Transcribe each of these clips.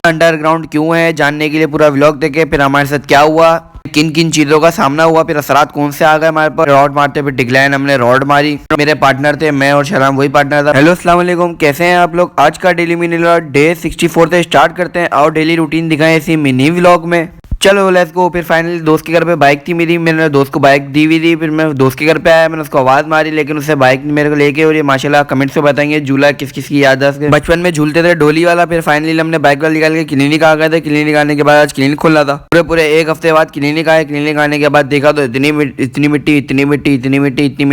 Underground क्यों है, जानने के लिए पूरा व्लॉग देखे। फिर हमारे साथ क्या हुआ, किन किन चीजों का सामना हुआ, फिर असरात कौन से आ गए हमारे पर। रॉड मारते फिर डिक्लाइन, हमने रॉड मारी। मेरे पार्टनर थे, मैं और शराम वही पार्टनर था। हेलो अस्सलाम वालेकुम, कैसे हैं आप लोग। आज का डेली मिनी व्लॉग डे 64 से स्टार्ट करते हैं और डेली रूटीन दिखाएं इसी मिनी व्लॉग में। चलो लेट्स गो। फिर फाइनली दोस्त के घर पे बाइक थी मेरी, मैंने दोस्त को बाइक दी हुई थी। फिर मैं दोस्त के घर पे आया, मैंने उसको आवाज मारी लेकिन उससे बाइक मेरे को लेके। और ये माशाल्लाह कमेंट्स में बताएंगे झूला किस किस की याद है। बचपन में झूलते थे डोली वाला। फिर फाइनली हमने बाइक वाला निकाल के क्लिनिक आ गए थे। क्लिनिक आने के बाद आज क्लिनिक खोला था। पूरे एक हफ्ते बाद क्लिनिक आए। क्लिनिक आने के बाद देखा तो इतनी मिट्टी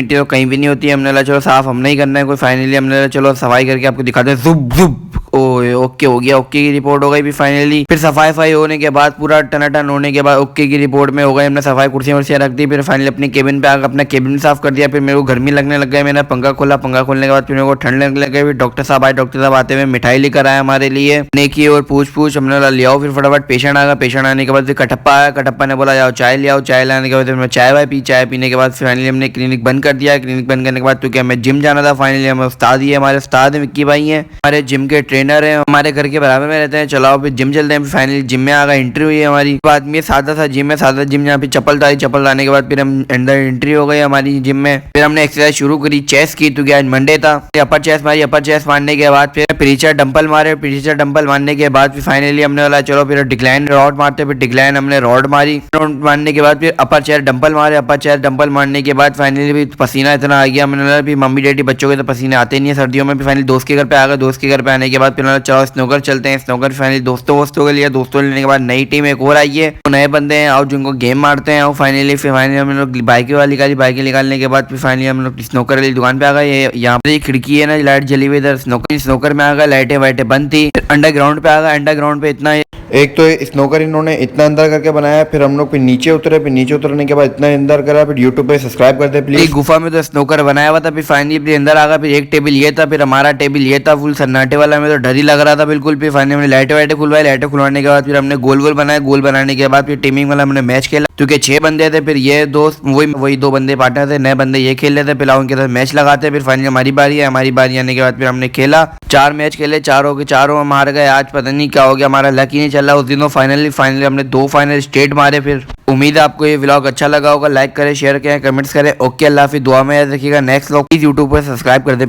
तो कहीं भी नहीं होती। हमने लगा चलो साफ हमने ही करना है कोई। फाइनली हमने लगा चलो सफाई करके आपको दिखाते हैं। जुब जुब ओके हो गया, ओके की रिपोर्ट हो गई। फिर फाइनली फिर सफाई होने के बाद पूरा टनाटन होने के बाद ओके की रिपोर्ट में हो गई। हमने सफाई कुर्सियां वर्सियां रख दी। फिर फाइनली अपने केबिन पे आकर अपना केबिन साफ कर दिया। फिर मेरे को गर्मी लगने लग गई, मैंने पंखा खोला। पंखा खोलने के बाद फिर मेरे को ठंड लगने लग गई। फिर डॉक्टर साहब आए। डॉक्टर साहब आते हुए मिठाई लेकर आए हमारे लिए नेकी और पूछ हमने ले आओ। फिर फटाफट पेशेंट आ गया। पेशेंट आने के बाद फिर कटप्पा आया। कटप्पा ने बोला जाओ चाय ले आओ। चाय लाने के बाद फिर मैं चाय वाय पी। चाय पीने के बाद फाइनली हमने क्लिनिक बंद कर दिया। क्लिनिक बंद करने के बाद क्योंकि हमें जिम जाना था। फाइनली हमें उस्ताद ही है, हमारे उस्ताद है विक्की भाई हैं, हमारे जिम के ट्रेनर हैं, हमारे घर के बराबर में रहते हैं। चलाओ फिर जिम चलते हैं। फाइनली जिम में आ गए। एंट्री हुई है हमारी। बाद में सादा सा जिम है, सादा जिम जहाँ पे चप्पल था। चप्पल लाने के बाद फिर हम अंदर एंट्री हो गई हमारी जिम में। फिर हमने एक्सरसाइज शुरू करी, चेस्ट की क्योंकि आज मंडे था। अपर चेस्ट मारी। अपर चेस्ट मारने के बाद फिर प्रीचर डंपल मारे। प्रीचर डंपल मारने के बाद फिर फाइनली हमने बोला चलो फिर डिक्लाइन रॉड मारते। फिर डिक्लाइन हमने रॉड मारी। रॉड मारने के बाद फिर अपर चेस्ट डंपल मारे। अपर चेस्ट डंपल मारने के बाद फाइनली भी पसीना इतना आ गया। मैंने बोला भी मम्मी डैडी बच्चों के तो पसीने आते नहीं है सर्दियों में। फिर फाइनली दोस्त के घर पे आ गए। दोस्त के घर पे आने के बाद फिर चलो स्नोकर चलते हैं। स्नोकर फाइनली दोस्तों के लिए। दोस्तों लेने के बाद नई टीम एक और आई है, तो नए बंदे हैं और जिनको गेम मारते हैं। और फाइनली हम लोग बाइकें वाली निकाली। बाइकें निकालने के बाद फिर फाइनली हम लोग स्नोकर वाली दुकान पे आ गए। यहाँ पे खिड़की है ना, लाइट जली हुई इधर। स्नोकर में आ गए, लाइटें वाइटें बंद थी। अंडरग्राउंड पे आ गए। अंडरग्राउंड पे इतना एक तो स्नोकर इन्होंने इतना अंदर करके बनाया। फिर हम लोग फिर नीचे उतरे। फिर नीचे उतरने के बाद इतना अंदर करा। फिर यूट्यूब पे सब्सक्राइब कर दे प्लीज। गुफा में तो स्नोकर बनाया हुआ था। फिर फाइनली फिर अंदर आ गया। फिर एक टेबल ये था, फिर हमारा टेबल ये था फुल सन्नाटे वाला। में तो डर ही लग रहा था बिल्कुल। फिर फाइनली हमने लाइटें वाइटें खुलवाई। लाइटें खुलवाने के बाद फिर हमने गोल बनाया। गोल बनाने के बाद फिर टीमिंग वाला हमने मैच खेला क्योंकि 6 बंदे थे। फिर ये दोस्त वही 2 बंदे पार्टनर थे, नए बंदे ये खेल रहे थे। फिर उनके साथ मैच लगाते। फिर फाइनली हमारी बारी है। हमारी बारी आने के बाद फिर हमने खेला। 4 मैच खेले, चारों के चारों हम हार गए। आज पता नहीं क्या हो गया, हमारा लक ही नहीं चला उस दिनों। फाइनली हमने 2 फाइनल स्टेट मारे। फिर उम्मीद है आपको ये व्लॉग अच्छा लगा होगा। लाइक करें, शेयर करें, कमेंट्स करें। ओके अल्लाह हाफिज़। दुआ में याद रखिएगा। नेक्स्ट व्लॉग प्लीज यूट्यूब पर सब्सक्राइब कर दे।